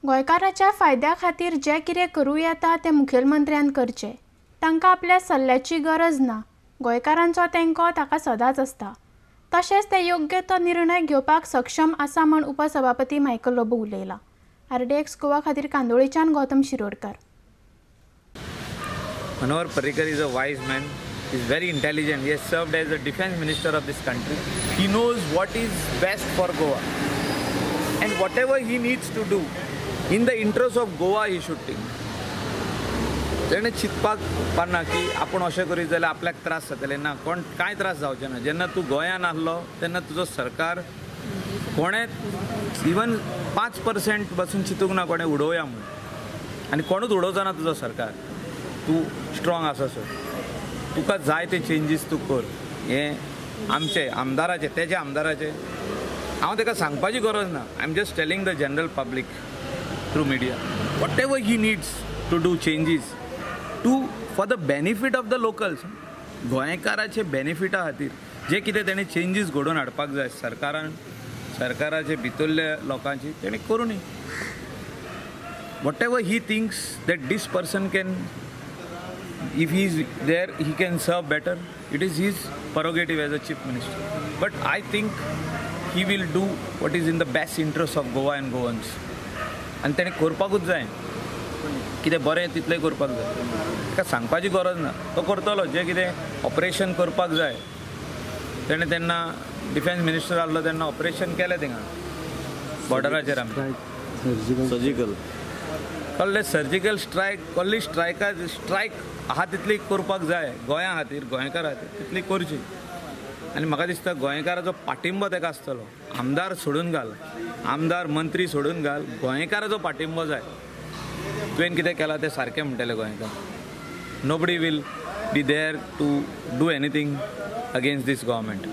गोंयकारांच्या फायद्या खातीर जे कितें करूं येता तें मुखेलमंत्र्यान करचें। तांकां आपल्या सल्ल्याची गरज ना। गोंयकारांचो तेंको ताका सदांच आसता। तशेंच ते योग्य तो निर्णय घेवपाक सक्षम आसा म्हण उपसभापती मायकल लोबो उलयला। RDX गोवा खातीर कांदोळेच्यान Gautam Shirodkar. Manohar Parrikar is a wise man. He is very intelligent. He has served as the defense minister of this country. He knows what is best for Goa. And whatever he needs to do, in the interest of Goa, he should think. तेणे चिंतपाक पारना की आपण अशें करीत जाल्यार आपल्याक त्रास जातले ना, कोण कांय त्रास जावचे ना। जेन्ना तूं गोंयांत आसलो तेन्ना तुजो सरकार कोणें इवन 5% पासून चिंतूंक ना कोणें उडोवया म्हणून, आनी कोणूच उडोवचो ना तुजो सरकार। तूं स्ट्रॉंग आसा सर, तुका जाय ते चेंजीस तूं कर। हें आमचे आमदाराचे तेजे आमदाराचे हांव ताका सांगपाची गरज ना। I am just telling the general public through media whatever he needs to do changes for the benefit of the locals. गोंयकाराचे बेनिफिटा खातीर जे कितें तेणें चेंजीस घडोवन हाडपाक जाय सरकाराचे भितरल्या लोकांची तेणें करूं न्ही। whatever he thinks that this person can, if he is there, he can serve better, it is his prerogative as a chief minister. But I think he will do what is in the best interest of Goa and Goans. And तेणें करपाकूच जाय, कितें बरें तितलें करपाक जाय, ताका सांगपाची गरज ना, तो करतलो। जें कितें ऑपरेशन करपाक जाय तेणें तेन्ना डिफेन्स मिनिस्टर आसलो तेन्ना ऑपरेशन केलें थिंगा बॉर्डराचेर आमी सर्जिकल कसलें सर्जिकल स्ट्रायक कसली स्ट्रायक आहा तितली करपाक जाय गोंया खातीर, गोंयकारा खातीर तितली करची। आनी म्हाका दिसता गोंयकाराचो पाठिंबो ताका आसतलो। आमदार सोडून घाल, आमदार मंत्री सोडून घाल, गोंयकाराचो पाठिंबो जाय। तुवें कितें केलां तें सारकें म्हणटले गोंयकार। Nobody will be there to do anything against this government.